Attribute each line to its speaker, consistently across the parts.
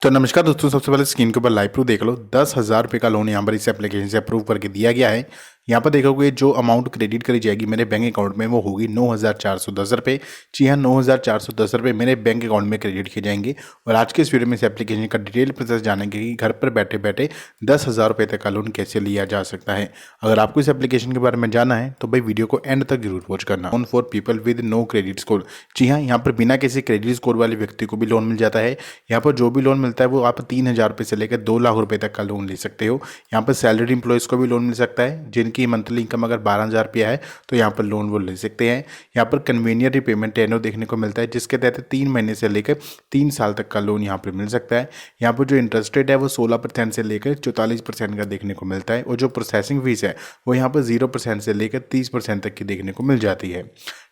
Speaker 1: तो नमस्कार दोस्तों, सबसे पहले स्क्रीन के ऊपर लाइव प्रूफ देख लो। 10,000 रुपये का लोन यहाँ पर इस एप्लीकेशन से अप्रूव करके दिया गया है। यहाँ पर देखोगे जो अमाउंट क्रेडिट करी जाएगी मेरे बैंक अकाउंट में वो होगी 9,410 रुपये। जी हाँ, 9,410 रुपये मेरे बैंक अकाउंट में क्रेडिट किए जाएंगे। और आज के इस वीडियो में इस एप्लीकेशन का डिटेल प्रोसेस जानेंगे कि घर पर बैठे बैठे 10,000 रुपये तक का लोन कैसे लिया जा सकता है। अगर आपको इस एप्लीकेशन के बारे में जानना है तो भाई वीडियो को एंड तक जरूर वॉच करना। Loan for people with no credit score. जी हाँ, यहाँ पर बिना किसी क्रेडिट स्कोर वाले व्यक्ति को भी लोन मिल जाता है। यहाँ पर जो भी लोन मिलता है वो आप 3,000 रुपये से लेकर 2 लाख रुपए तक का लोन ले सकते हो। यहाँ पर सैलरी इंप्लॉयज़ को भी लोन मिल सकता है जिनकी मंथली इनकम अगर 12,000 रुपया है तो यहाँ पर लोन वो ले सकते हैं। यहाँ पर कन्वीनियंट रिपेमेंट टेन्योर देखने को मिलता है जिसके तहत 3 महीने से लेकर 3 साल तक का लोन यहाँ पर मिल सकता है। यहाँ पर जो इंटरेस्ट रेट है वो 16% से लेकर 44% का देखने को मिलता है। और जो प्रोसेसिंग फीस है वो यहाँ पर 0% से लेकर 30% तक की देखने को मिल जाती है।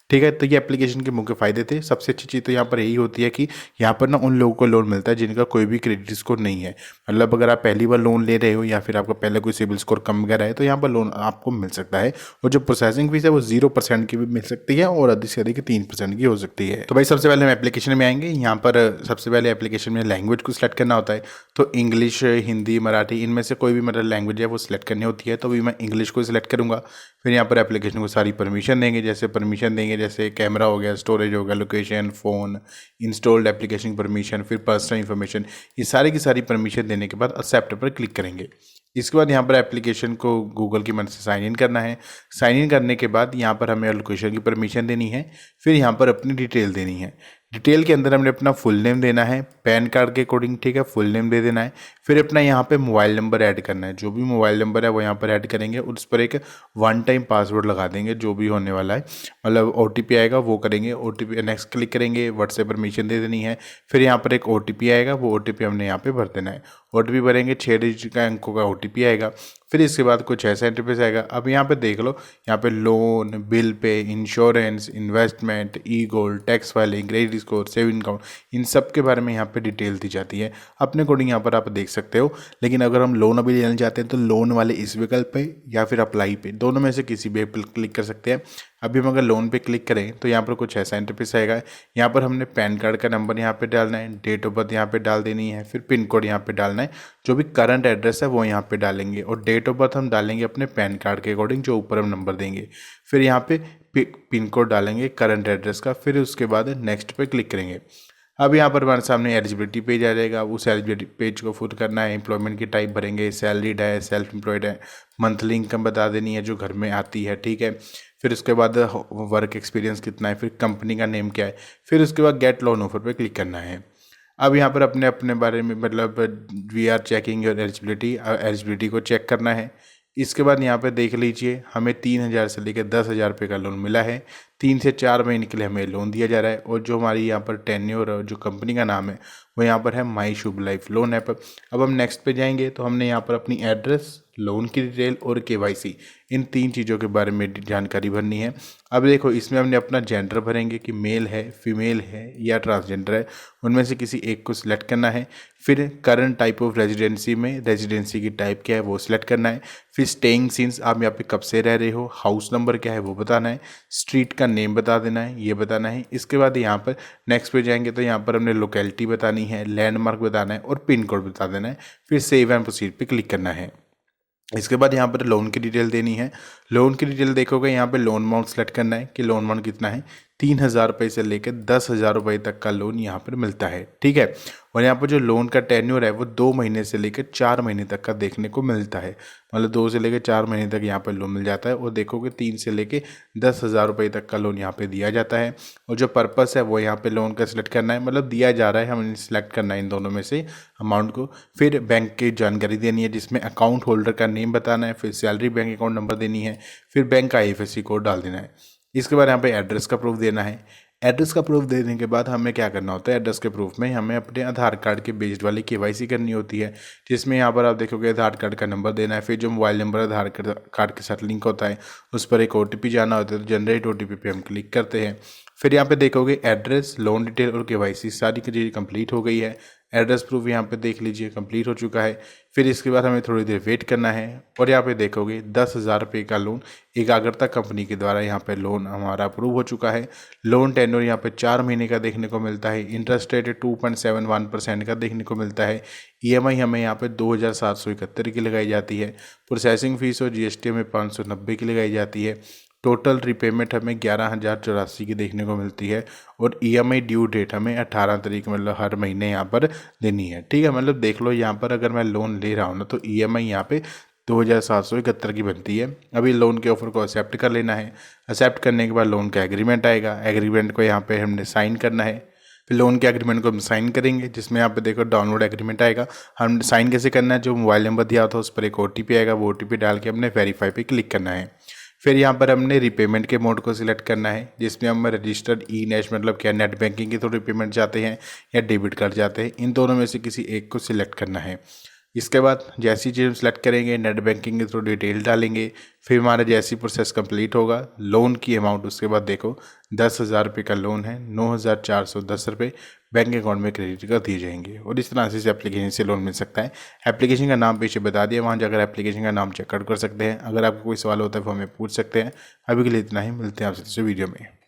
Speaker 1: ठीक है, तो ये एप्लीकेशन के मुख्य फायदे थे। सबसे अच्छी चीज़ तो यहाँ पर यही होती है कि यहाँ पर ना उन लोगों को लोन मिलता है जिनका कोई भी क्रेडिट स्कोर नहीं है। मतलब अगर आप पहली बार लोन ले रहे हो या फिर आपका पहले कोई सिबिल स्कोर कम वगैरह है तो यहाँ पर लोन आपको मिल सकता है। और जो प्रोसेसिंग फीस है वो 0% की भी मिल सकती है और अधिक से अधिक 3% की हो सकती है। तो भाई सबसे पहले हम एप्लीकेशन में आएंगे। यहाँ पर सबसे पहले एप्लीकेशन में लैंग्वेज को सिलेक्ट करना होता है। तो इंग्लिश, हिंदी, मराठी, इनमें से कोई भी मतलब लैंग्वेज है वो सिलेक्ट करनी होती है। तो अभी मैं इंग्लिश को सिलेक्ट करूँगा। फिर यहाँ पर एप्लीकेशन को सारी परमिशन देंगे, जैसे कैमरा हो गया, स्टोरेज हो गया, location, phone, installed application permission, फिर पर्सनल इन्फॉर्मेशन। ये सारी की सारी परमिशन देने के बाद एक्सेप्ट पर क्लिक करेंगे। इसके बाद यहाँ पर एप्लीकेशन को गूगल की मदद से साइन इन करना है। साइन इन करने के बाद यहाँ पर हमें लोकेशन की परमिशन देनी है। फिर यहाँ पर अपनी डिटेल देनी है। डिटेल के अंदर हमने अपना फुल नेम देना है पैन कार्ड के अकॉर्डिंग। ठीक है, फुल नेम दे देना है। फिर अपना यहाँ पे मोबाइल नंबर ऐड करना है। जो भी मोबाइल नंबर है वो यहाँ पर ऐड करेंगे और उस पर एक 1 टाइम पासवर्ड लगा देंगे जो भी होने वाला है। मतलब OTP आएगा वो करेंगे। OTP नेक्स्ट क्लिक करेंगे, व्हाट्सएप परमिशन दे देनी है। फिर यहाँ पर एक OTP आएगा, वो OTP हमने यहाँ पे भर देना है। OTP भरेंगे, 6 डिजिट का अंकों का OTP आएगा। फिर इसके बाद कुछ ऐसा इंटरफेस आएगा। अब यहाँ पे देख लो, यहाँ पे loan, bill pay, insurance, investment, e gold, tax filing, credit score, saving account, इन सब के बारे में यहाँ पे डिटेल दी जाती है। अपने अकॉर्डिंग यहाँ पर आप देख सकते हो। लेकिन अगर हम लोन अभी लेना चाहते हैं तो लोन वाले इस विकल्प पे या फिर अप्लाई पे, दोनों में से किसी भी पे क्लिक कर सकते हैं। अभी हम अगर लोन पे क्लिक करें तो यहाँ पर कुछ ऐसा इंटरफेस आएगा। यहाँ पर हमने पैन कार्ड का नंबर यहाँ पे डालना है, डेट ऑफ बर्थ यहाँ पे डाल देनी है, फिर पिन कोड यहाँ पे डालना है। जो भी करंट एड्रेस है वो यहाँ पे डालेंगे और डेट ऑफ बर्थ हम डालेंगे अपने पैन कार्ड के अकॉर्डिंग जो ऊपर हम नंबर देंगे। फिर यहाँ पे पिन कोड डालेंगे करंट एड्रेस का। फिर उसके बाद नेक्स्ट पे क्लिक करेंगे। अब यहाँ पर हमारे सामने एलिजिबिलिटी पेज आ जाएगा। उस एलिजिबिलिटी पेज को फिल करना है। एम्प्लॉयमेंट की टाइप भरेंगे, सैलरीड है, सेल्फ एम्प्लॉयड है, मंथली इनकम बता देनी है जो घर में आती है। ठीक है, फिर उसके बाद वर्क एक्सपीरियंस कितना है, फिर कंपनी का नेम क्या है, फिर उसके बाद गेट लोन ऑफर पे क्लिक करना है। अब यहाँ पर अपने अपने बारे में मतलब we are checking your eligibility को चेक करना है। इसके बाद यहाँ पे देख लीजिए हमें 3,000 से लेकर 10,000 रुपये का लोन मिला है। 3 से 4 महीने के लिए हमें लोन दिया जा रहा है। और जो हमारी यहाँ पर टेन्योर जो कंपनी का नाम है वो यहाँ पर है माई शुभ लाइफ लोन ऐप। अब हम नेक्स्ट पे जाएंगे तो हमने यहाँ पर अपनी एड्रेस, लोन की डिटेल और KYC, इन 3 चीज़ों के बारे में जानकारी भरनी है। अब देखो इसमें हमने अपना जेंडर भरेंगे कि मेल है, फीमेल है या ट्रांसजेंडर है, उनमें से किसी एक को सिलेक्ट करना है। फिर करंट टाइप ऑफ रेजिडेंसी में रेजिडेंसी की टाइप क्या है वो सिलेक्ट करना है। फिर स्टेइंग सिंस, आप यहाँ पे कब से रह रहे हो, हाउस नंबर क्या है वो बताना है, स्ट्रीट का नेम बता देना है, ये बताना है। इसके बाद यहाँ पर नेक्स्ट पे जाएंगे तो यहाँ पर हमने लोकेलिटी बतानी है, लैंडमार्क बताना है और पिन कोड बता देना है। फिर सेव एंड प्रोसीड पे क्लिक करना है। इसके बाद यहाँ पर लोन की डिटेल देनी है। लोन की डिटेल देखोगे यहाँ पे लोन अमाउंट सेलेक्ट करना है कि लोन अमाउंट कितना है। 3,000 रुपये से लेकर 10,000 रुपये तक का लोन यहाँ पर मिलता है। ठीक है, और यहाँ पर जो लोन का टेन्योर है वो 2 महीने से लेकर 4 महीने तक का देखने को मिलता है। मतलब 2 से लेकर 4 महीने तक यहाँ पर लोन मिल जाता है। और देखोगे 3 से लेकर 10,000 रुपये तक का लोन यहाँ पे दिया जाता है। और जो पर्पस है वो यहाँ पे लोन का सिलेक्ट करना है, मतलब दिया जा रहा है, हमें सिलेक्ट करना है इन दोनों में से अमाउंट को। फिर बैंक की जानकारी देनी है जिसमें अकाउंट होल्डर का नेम बताना है, फिर सैलरी, बैंक अकाउंट नंबर देनी है, फिर बैंक का IFSC कोड डाल देना है। इसके बाद यहाँ पे एड्रेस का प्रूफ देना है। एड्रेस का प्रूफ देने के बाद हमें क्या करना होता है, एड्रेस के प्रूफ में हमें अपने आधार कार्ड के बेस्ड वाली KYC करनी होती है। जिसमें यहाँ पर आप देखोगे आधार कार्ड का नंबर देना है, फिर जो मोबाइल नंबर आधार कार्ड के साथ लिंक होता है उस पर एक OTP जाना होता है। तो जनरेट OTP पे हम क्लिक करते हैं। फिर यहाँ पे देखोगे एड्रेस, लोन डिटेल और केवाईसी सारी की चीज़ें कंप्लीट हो गई है। एड्रेस प्रूफ यहाँ पे देख लीजिए कंप्लीट हो चुका है। फिर इसके बाद हमें थोड़ी देर वेट करना है और यहाँ पे देखोगे 10,000 रुपये का लोन एकाग्रता कंपनी के द्वारा यहाँ पे लोन हमारा अप्रूव हो चुका है। लोन टेन्योर यहाँ पे 4 महीने का देखने को मिलता है। इंटरेस्ट रेट 2.71% का देखने को मिलता है। ईएमआई हमें यहाँ पे 2,771 की लगाई जाती है। प्रोसेसिंग फीस और जीएसटी में 590 की लगाई जाती है। टोटल रिपेमेंट हमें 11,084 की देखने को मिलती है और ईएमआई ड्यू डेट हमें 18 तारीख मतलब हर महीने यहाँ पर देनी है। ठीक है, मतलब देख लो यहाँ पर अगर मैं लोन ले रहा हूँ ना तो ईएमआई यहाँ पे 2,771 की बनती है। अभी लोन के ऑफर को एक्सेप्ट कर लेना है। एक्सेप्ट करने के बाद लोन का एग्रीमेंट आएगा। एग्रीमेंट को यहाँ पे हमने साइन करना है। फिर लोन के एग्रीमेंट को हम साइन करेंगे, जिसमें यहाँ पे देखो डाउनलोड एग्रीमेंट आएगा। हम साइन कैसे करना है, जो मोबाइल नंबर दिया था उस पर एक ओटीपी आएगा, वो ओटीपी डाल के हमने वेरीफाई पे क्लिक करना है। फिर यहाँ पर हमने रीपेमेंट के मोड को सिलेक्ट करना है, जिसमें हम रजिस्टर्ड ई नेट मतलब क्या नेट बैंकिंग के थ्रू रीपेमेंट चाहते हैं या डेबिट कार्ड चाहते हैं, इन दोनों में से किसी एक को सिलेक्ट करना है। इसके बाद जैसी चीज़ हम सेलेक्ट करेंगे नेट बैंकिंग के थ्रू डिटेल डालेंगे। फिर हमारा जैसी प्रोसेस कंप्लीट होगा लोन की अमाउंट उसके बाद देखो 10,000 रुपये का लोन है, 9,410 रुपये बैंक अकाउंट में क्रेडिट कर दिए जाएंगे और इस तरह से इस एप्लीकेशन से लोन मिल सकता है। एप्लीकेशन का नाम पीछे बता दिया, वहाँ जाकर एप्लीकेशन का नाम चेकआउट कर सकते हैं। अगर आपको कोई सवाल होता है वो हमें पूछ सकते हैं। अभी के लिए इतना ही, मिलते हैं आपसे दूसरे वीडियो में।